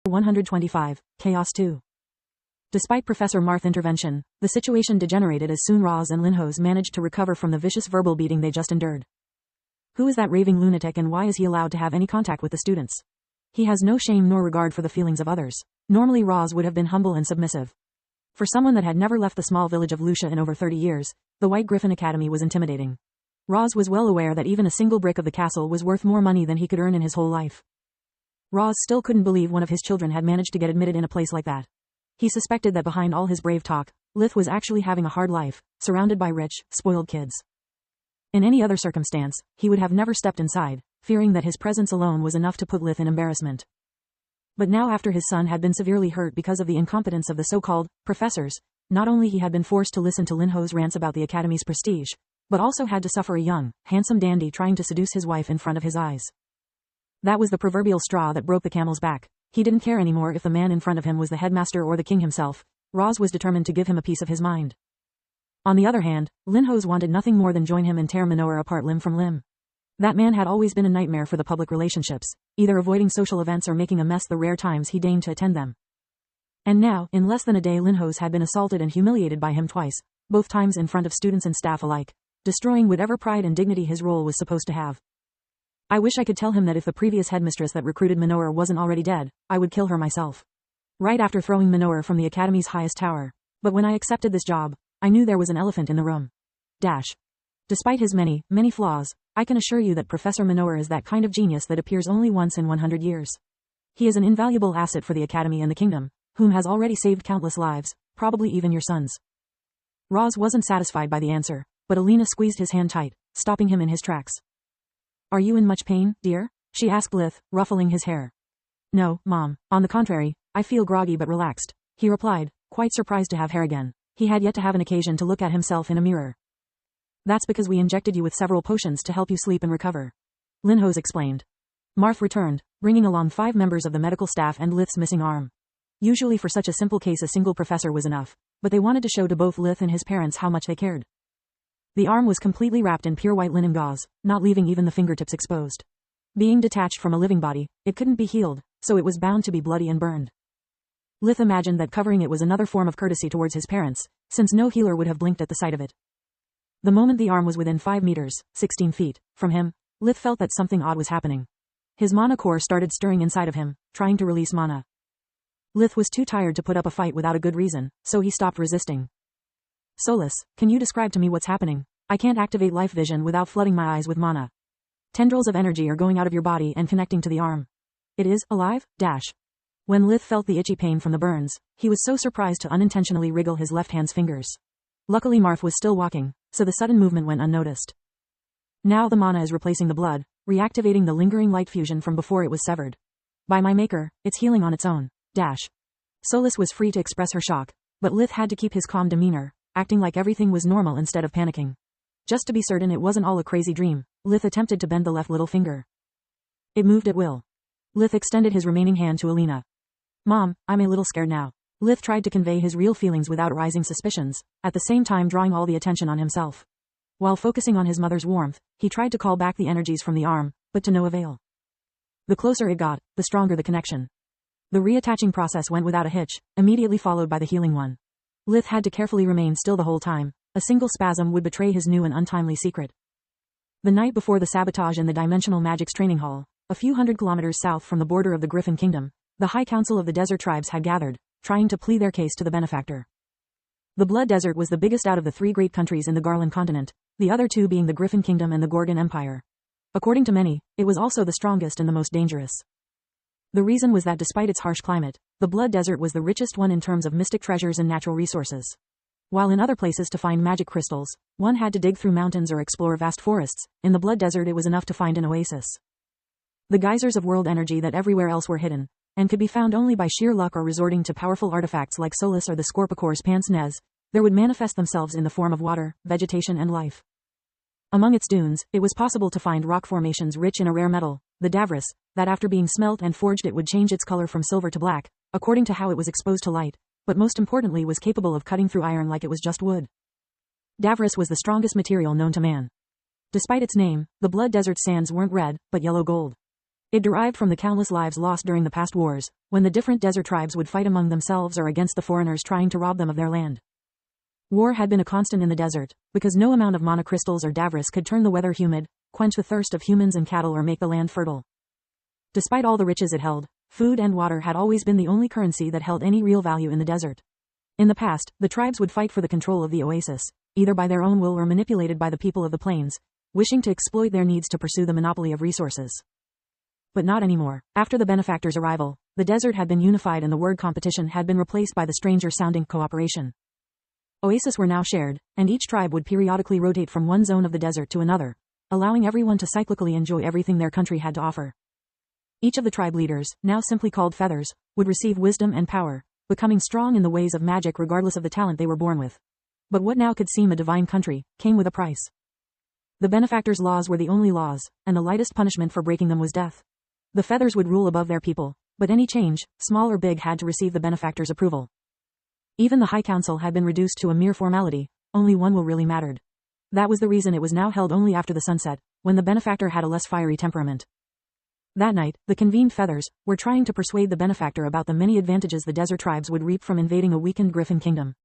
125, Chaos 2. Despite Professor Marth's intervention, the situation degenerated as soon Roz and Linhos managed to recover from the vicious verbal beating they just endured. Who is that raving lunatic and why is he allowed to have any contact with the students? He has no shame nor regard for the feelings of others. Normally Roz would have been humble and submissive. For someone that had never left the small village of Lucia in over 30 years, the White Griffin Academy was intimidating. Roz was well aware that even a single brick of the castle was worth more money than he could earn in his whole life. Roz still couldn't believe one of his children had managed to get admitted in a place like that. He suspected that behind all his brave talk, Lith was actually having a hard life, surrounded by rich, spoiled kids. In any other circumstance, he would have never stepped inside, fearing that his presence alone was enough to put Lith in embarrassment. But now after his son had been severely hurt because of the incompetence of the so-called professors, not only he had been forced to listen to Linho's rants about the academy's prestige, but also had to suffer a young, handsome dandy trying to seduce his wife in front of his eyes. That was the proverbial straw that broke the camel's back. He didn't care anymore if the man in front of him was the headmaster or the king himself. Roz was determined to give him a piece of his mind. On the other hand, Linhos wanted nothing more than join him and tear Minower apart limb from limb. That man had always been a nightmare for the public relationships, either avoiding social events or making a mess the rare times he deigned to attend them. And now, in less than a day, Linhos had been assaulted and humiliated by him twice, both times in front of students and staff alike, destroying whatever pride and dignity his role was supposed to have. I wish I could tell him that if the previous headmistress that recruited Minower wasn't already dead, I would kill her myself. Right after throwing Minower from the academy's highest tower. But when I accepted this job, I knew there was an elephant in the room. Despite his many, many flaws, I can assure you that Professor Minower is that kind of genius that appears only once in 100 years. He is an invaluable asset for the academy and the kingdom, whom has already saved countless lives, probably even your sons. Roz wasn't satisfied by the answer, but Alina squeezed his hand tight, stopping him in his tracks. Are you in much pain, dear? She asked Lith, ruffling his hair. No, Mom. On the contrary, I feel groggy but relaxed, he replied, quite surprised to have hair again. He had yet to have an occasion to look at himself in a mirror. That's because we injected you with several potions to help you sleep and recover, Linhos explained. Marth returned, bringing along 5 members of the medical staff and Lith's missing arm. Usually for such a simple case a single professor was enough, but they wanted to show to both Lith and his parents how much they cared. The arm was completely wrapped in pure white linen gauze, not leaving even the fingertips exposed. Being detached from a living body, it couldn't be healed, so it was bound to be bloody and burned. Lith imagined that covering it was another form of courtesy towards his parents, since no healer would have blinked at the sight of it. The moment the arm was within 5 meters, 16 feet, from him, Lith felt that something odd was happening. His mana core started stirring inside of him, trying to release mana. Lith was too tired to put up a fight without a good reason, so he stopped resisting. Solus, can you describe to me what's happening? I can't activate life vision without flooding my eyes with mana. Tendrils of energy are going out of your body and connecting to the arm. It is alive? When Lith felt the itchy pain from the burns, he was so surprised to unintentionally wriggle his left hand's fingers. Luckily Marth was still walking, so the sudden movement went unnoticed. Now the mana is replacing the blood, reactivating the lingering light fusion from before it was severed. By my maker, it's healing on its own. Solus was free to express her shock, but Lith had to keep his calm demeanor, acting like everything was normal instead of panicking. Just to be certain it wasn't all a crazy dream, Lith attempted to bend the left little finger. It moved at will. Lith extended his remaining hand to Alina. Mom, I'm a little scared now. Lith tried to convey his real feelings without arousing suspicions, at the same time drawing all the attention on himself. While focusing on his mother's warmth, he tried to call back the energies from the arm, but to no avail. The closer it got, the stronger the connection. The reattaching process went without a hitch, immediately followed by the healing one. Lith had to carefully remain still the whole time. A single spasm would betray his new and untimely secret. The night before the sabotage in the Dimensional Magic's training hall, a few hundred kilometers south from the border of the Griffin Kingdom, the High Council of the Desert Tribes had gathered, trying to plead their case to the benefactor. The Blood Desert was the biggest out of the 3 great countries in the Garland continent, the other 2 being the Griffin Kingdom and the Gorgon Empire. According to many, it was also the strongest and the most dangerous. The reason was that despite its harsh climate, the Blood Desert was the richest one in terms of mystic treasures and natural resources. While in other places to find magic crystals, one had to dig through mountains or explore vast forests, in the Blood Desert it was enough to find an oasis. The geysers of world energy that everywhere else were hidden, and could be found only by sheer luck or resorting to powerful artifacts like Solus or the Scorpicore's Pince Nez, there would manifest themselves in the form of water, vegetation and life. Among its dunes, it was possible to find rock formations rich in a rare metal, the Davris, that after being smelt and forged it would change its color from silver to black, according to how it was exposed to light, but most importantly was capable of cutting through iron like it was just wood. Davris was the strongest material known to man. Despite its name, the Blood Desert sands weren't red, but yellow gold. It derived from the countless lives lost during the past wars, when the different desert tribes would fight among themselves or against the foreigners trying to rob them of their land. War had been a constant in the desert, because no amount of monocrystals or davris could turn the weather humid, quench the thirst of humans and cattle or make the land fertile. Despite all the riches it held, food and water had always been the only currency that held any real value in the desert. In the past, the tribes would fight for the control of the oasis, either by their own will or manipulated by the people of the plains, wishing to exploit their needs to pursue the monopoly of resources. But not anymore. After the benefactor's arrival, the desert had been unified and the word competition had been replaced by the stranger-sounding cooperation. Oases were now shared, and each tribe would periodically rotate from one zone of the desert to another, allowing everyone to cyclically enjoy everything their country had to offer. Each of the tribe leaders, now simply called feathers, would receive wisdom and power, becoming strong in the ways of magic regardless of the talent they were born with. But what now could seem a divine country, came with a price. The benefactor's laws were the only laws, and the lightest punishment for breaking them was death. The feathers would rule above their people, but any change, small or big, had to receive the benefactor's approval. Even the High Council had been reduced to a mere formality, only one will really mattered. That was the reason it was now held only after the sunset, when the benefactor had a less fiery temperament. That night, the convened feathers were trying to persuade the benefactor about the many advantages the desert tribes would reap from invading a weakened griffin kingdom.